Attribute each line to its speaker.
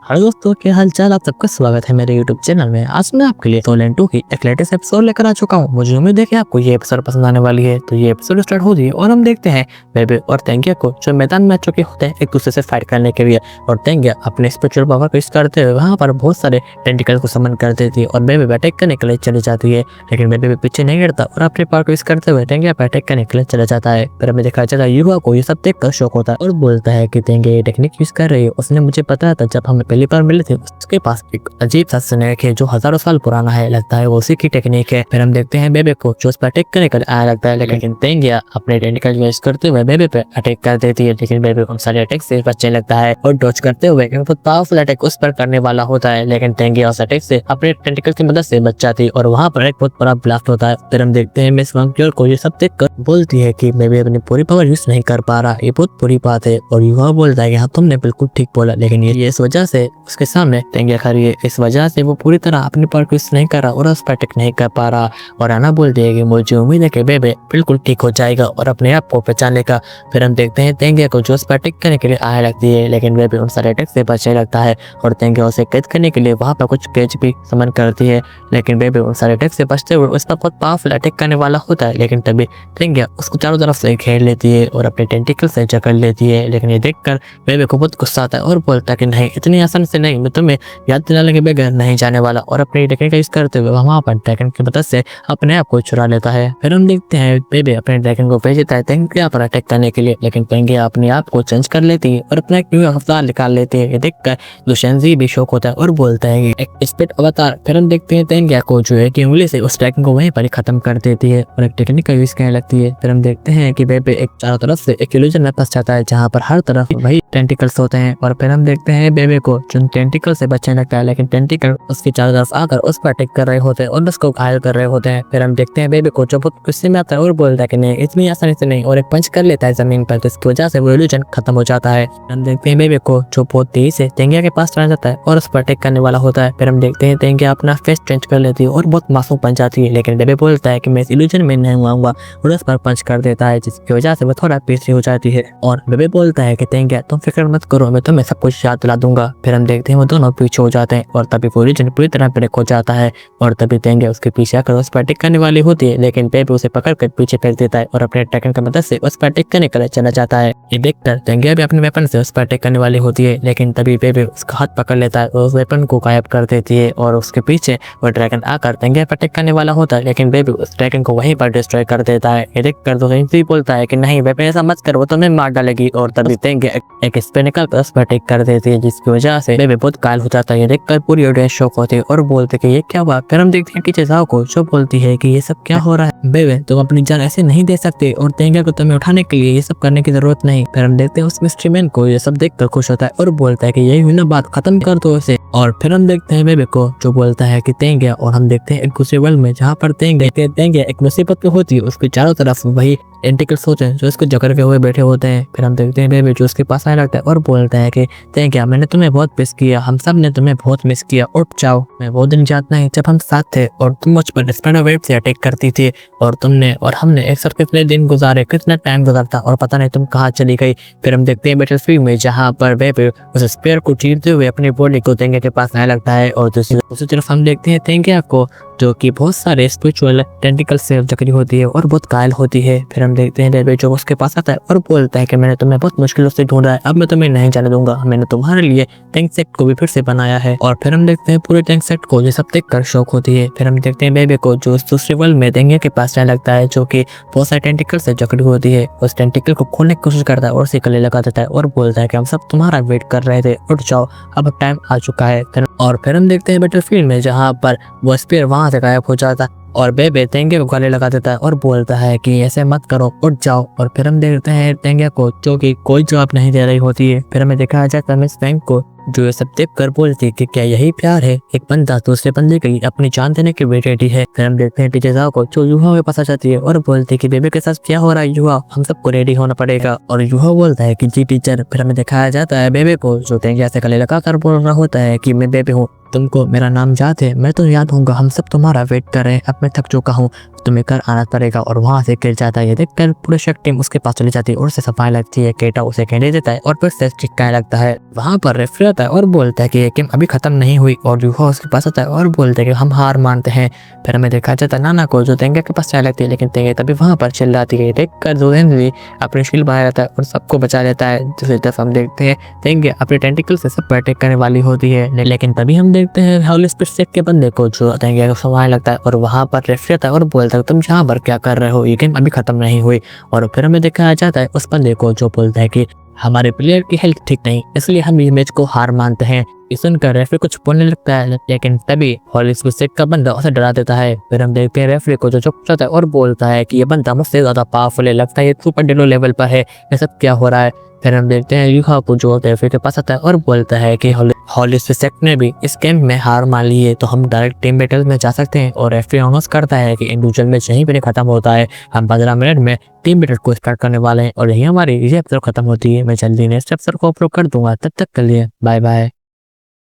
Speaker 1: Hello दोस्तों, क्या हाल चाल। आप सबका स्वागत है मेरे YouTube चैनल में। आज मैं आपके लिए सोलन 2 की एक लेटेस्ट एपिसोड लेकर आ चुका हूँ। मुझे उम्मीद है कि आपको ये एपिसोड पसंद आने वाली है। तो ये एपिसोड स्टार्ट हो रही है और हम देखते हैं बेबे और तेंगिया को जो मैदान में आ चुके होते हैं एक दूसरे से फाइट करने के लिए। और तेंगिया अपने स्पिरिचुअल पावर को यूज करते हुए वहाँ पर बहुत सारे टेंटिकल को समन कर देती है और बेबे अटैक करने के लिए चली जाती है। लेकिन बेबे पीछे नहीं हटता और अपने पावर को यूज करते हुए तेंगिया पर अटैक करने के लिए चला जाता है। फिर हमें दिखाया जाता है युवा को ये सब देखकर शौक होता है और बोलता है कि तेंगिया ये टेक्निक यूज कर रही है। उसने मुझे बताया था जब हमें पहली बार मिले थे। उसके पास एक अजीब सा स्नेक है जो हजारों साल पुराना है, लगता है वो उसी की टेक्निक है। फिर हम देखते हैं बेबे को जो उस पर अटैक करने के लिए आया लगता है, लेकिन तेंगिया अपने टेंटिकल यूज करते हुए बेबे पे अटैक कर देती है। लेकिन बेबे उन सारे अटैक से बचने लगता है और डॉज करते हुए एक बहुत पावरफुल अटैक उस पर करने वाला होता है। लेकिन तेंगिया उस अटैक से अपने टेंटिकल की मदद से बच जाती है और वहाँ पर एक बहुत बड़ा ब्लास्ट होता है। फिर हम देखते हैं मिस वांगक्योर को ये सब देखकर बोलती है कि बेबे अपनी पूरी पावर यूज नहीं कर पा रहा, ये बहुत बुरी बात है। और युवा बोलता है कि हाँ तुमने बिल्कुल ठीक बोला, लेकिन ये इस वजह से उसके सामने तेंगिया खड़ी है, इस वजह से वो पूरी तरह अपनी पावर यूज नहीं कर रहा और उस पर अटैक नहीं कर पा रहा। और आना बोलती है कि मुझे उम्मीद है कि बेबे बिल्कुल ठीक हो जाएगा और अपने आप को पहचान लेगा। फिर हम देखते हैं तेंगिया को जो उस पर अटैक करने के लिए आया लगती है, लेकिन बेबे उन सारे अटैक से बचने लगता है और तेंगिया उसे कैद करने के लिए वहाँ पर कुछ केज भी समन करती है। लेकिन बेबे उन सारे अटैक से बचते हुए उस पर बहुत पावरफुल अटैक करने वाला होता है, लेकिन तभी तेंगिया उसको चारों तरफ से घेर लेती है और अपने टेंटिकल से जकड़ लेती है। लेकिन ये देखकर बेबे को बहुत गुस्सा आता है और बोलता है कि नहीं, इतनी आसान से नहीं, मैं तुम्हें याद दिलाने के बगैर नहीं जाने वाला। और अपनी टेक्निक का यूज करते हुए वहाँ पर ड्रैगन की मदद से अपने आप को चुरा लेता है। फिर हम देखते हैं बेबे अपने ड्रैगन को भेज देता है तेंगिया पर अटैक करने के लिए, लेकिन तेंगिया अपने आप को चेंज कर लेती है और अपना एक न्यू अवतार निकाल लेती है। ये देखकर लुशेंजी भी शौक होता है और बोलता है कि एक स्पिरिट अवतार। फिर हम देखते हैं तेंगिया को जो है कि उंगली से उस ड्रैगन को वहीं पर ही खत्म कर देती है और एक टेक्निक का यूज करने लगती है। फिर हम देखते हैं कि बेबे एक चारों तरफ से एक इल्यूजन में फंस जाता है जहाँ पर हर तरफ वही टेंटिकल्स होते हैं। और फिर हम देखते हैं बेबे को जो टेंटिकल से बचने लगता है, लेकिन टेंटिकल उसकी चारों तरफ आकर उस पर अटैक कर रहे होते हैं और उसको घायल कर रहे होते हैं। फिर हम देखते हैं बेबे को जो बहुत गुस्से में आता है और बोलता है कि नहीं, इतनी आसानी से नहीं, और एक पंच कर लेता है जमीन पर, तो इसकी वजह से वो इल्यूजन खत्म हो जाता है। हम देखते हैं बेबे को जो बहुत तेजी से तेंगिया के पास चला जाता है और उस पर अटैक करने वाला होता है। फिर हम देखते हैं तेंगिया अपना फेस चेंज कर लेती है और बहुत मासूम बन जाती है, लेकिन बेबे बोलता है कि मैं इस इल्यूजन में नहीं आऊंगा और उस पर पंच कर देता है, जिसकी वजह से वो थोड़ा पीछे हो जाती है। और बेबे बोलता है कि तेंगिया तुम फिक्र मत करो, मैं तुम्हें सब कुछ याद दिला दूंगा। फिर हम देखते हैं वो दोनों पीछे हो जाते हैं और तभी वो इल्यूजन पूरी तरह ब्रेक हो जाता है और तभी तेंगिया उसके पीछे आकर उस पर अटैक करने वाली होती है, लेकिन बेबे उसे पकड़कर पीछे फेंक देता है और अपने ड्रैगन की मदद से उस पर अटैक करने के लिए चला जाता है। ये देखकर तेंगिया भी अपने वेपन से उस पर अटैक करने वाली होती है, लेकिन तभी बेबे उसका हाथ पकड़ लेता है और उस वेपन को गायब कर देती है और उसके पीछे वो ड्रैगन आकर तेंगिया पर अटैक करने वाला होता है, लेकिन बेबे उस ड्रैगन को वहीं पर डिस्ट्रॉय कर देता है। ये देखकर तो तेंगिया बोलता है कि नहीं बेबे ऐसा मत कर, वो तुम्हें मार डालेगी। और तभी तेंगिया एक स्पेयर निकालकर उस पर अटैक कर देती है, जिसकी वजह से बेबे बहुत घायल हो जाता है। ये देखकर पूरी ऑडियंस शॉक होती है और बोलते कि ये क्या हुआ। फिर हम देखते हैं टीचर जाओ को जो बोलती है कि ये सब क्या हो रहा है, बेबे तुम अपनी जान ऐसे नहीं दे सकते और तेंगिया को तुम्हें उठाने के लिए ये सब करने की जरूरत नहीं। फिर हम देखते हैं उस मिस्ट्री मैन को ये सब देखकर खुश होता है और बोलता है कि यही हुई ना बात, खत्म कर दो इसे। और फिर हम देखते हैं बेबे को जो बोलता है कि तेंगिया, और हम देखते हैं एक दूसरे वर्ल्ड में जहाँ पर तेंगिया एक मुसीबत पे होती है, उसके चारों तरफ वही टेंटिकल्स होते हैं जो इसको जकड़ के हुए बैठे होते हैं। फिर हम देखते हैं बेबे जो उसके पास आने लगता है और बोलता है कि तेंगिया मैंने तुम्हें बहुत मिस किया, हम सब ने तुम्हें बहुत मिस किया, उठ जाओ। मैं वो दिन याद नहीं जब हम साथ थे और तुम मुझ पर स्पाइडर वेब से अटैक करती थी और तुमने और हमने एक साथ कितने दिन गुजारे, कितना टाइम गुजारता और पता नहीं तुम कहाँ चली गई। फिर हम देखते हैं बैटलफील्ड में जहाँ पर बेबे उस स्पेयर को चीरते हुए अपनी बॉडी को तेंगिया के पास आने लगता है और दूसरी तरफ हम देखते हैं तेंगिया को जो कि बहुत सारे स्पिरिचुअल टेंटिकल से जकड़ी होती है और बहुत घायल होती है। फिर हम देखते हैं बेबे जो उसके पास आता है और बोलता है कि मैंने तुम्हें बहुत मुश्किलों से ढूंढा है, अब मैं तुम्हें नहीं जाने दूंगा, मैंने तुम्हारे लिए टैंक सेट को भी फिर से बनाया है। और फिर हम देखते हैं पूरे टैंक सेट को ये सब देखकर शौक होती है। फिर हम देखते हैं बेबे को जो दूसरे वर्ल्ड में तेंगिया के पास जाने लगता है जो कि बहुत सारे टेंटिकल से जकड़ी होती है, उस टेंटिकल को खोलने की कोशिश करता है और उसे गले लगा देता है और बोलता है कि हम सब तुम्हारा वेट कर रहे थे, उठ जाओ अब टाइम आ चुका है। और फिर हम देखते हैं बैटलफील्ड में जहाँ पर वो स्पेयर वहां से गायब हो जाता है और बेबे तेंगिया को गले लगा देता है और बोलता है कि ऐसे मत करो, उठ जाओ। और फिर हम देखते हैं तेंगिया को जो कि कोई जवाब नहीं दे रही होती है। फिर हमें दिखाया जाता है मिस वैंग को जो ये सब देख कर बोलती है कि क्या यही प्यार है, एक बंदा दूसरे बंदे के लिए अपनी जान देने की भी रेडी है। फिर हम देखते हैं टीचर जाओ को जो युवा के पास आ जाती है और बोलती है कि बेबे के साथ क्या हो रहा है युवा, हम सबको रेडी होना पड़ेगा। और युवा बोलता है कि जी टीचर। फिर हमें दिखाया जाता है बेबे को जो तेंगिया से गले लगा कर बोल रहा होता है कि मैं बेबे हूँ, तुमको मेरा नाम याद है? मैं तो याद हूँगा, हम सब तुम्हारा वेट कर रहे हैं, अब मैं थक चुका हूँ, तुम्हें घर आना पड़ेगा। और वहाँ से गिर जाता है। ये देखकर पूरे शक टीम उसके पास चली जाती है और उसे सफाई लगती है। केटा उसे कहने देता है और फिर से चिपकाने लगता है। वहाँ पर रेफरी आता है और बोलता है कि ये गेम अभी खत्म नहीं हुई। और यूहा उसके पास आता है और बोलते हैं कि हम हार मानते हैं। फिर हमें देखा जाता है नाना को, जो तेंगे के पास चाय लगती है, लेकिन तेंगे तभी वहाँ पर चिल्लाती है। देखकर जोरेन भी अपनी शील्ड बनाया रहता है और सबको बचा लेता है। दूसरी तरफ हम देखते हैं तेंगे अपने टेंटिकल से सब पर अटैक करने वाली होती है, लेकिन तभी हम देखते हैं हॉली स्पिरिट के बंदे को, जो तेंगे को संभालने लगता है। और वहाँ पर रेफरी आता है और बोलता है तुम यहाँ पर क्या कर रहे हो, ये गेम अभी खत्म नहीं हुई। और फिर हमें दिखाया जाता है उस बंदे को, जो बोलता है कि हमारे प्लेयर की हेल्थ ठीक नहीं, इसलिए हम ये मैच को हार मानते हैं। ये सुनकर रेफरी कुछ बोलने लगता है, लेकिन तभी हॉली स्पिरिट का बंदा उसे डरा देता है। फिर हम देखते हैं रेफरी को, जो चुप जाता है और बोलता है कि ये बंदा मुझसे ज्यादा पावरफुल है, लगता है ये सुपर डिलो लेवल पर है, ये सब क्या हो रहा है। फिर हम देखते हैं यूहा को, जो रेफरी के पास आता है और बोलता है कि हॉली स्पिरिट ने भी इस गेम में हार मान ली है, तो हम डायरेक्ट टीम बैटल में जा सकते हैं। और रेफरी अनाउंस करता है कि इंडिविजुअल मैच यहीं पे खत्म होता है, हम 15 मिनट में टीम बैटल को स्टार्ट करने वाले हैं। और यही हमारी ये एपिसोड खत्म होती है। मैं जल्दी नेक्स्ट एपिसोड को अपलोड कर दूंगा, तब तक के लिए बाय बाय।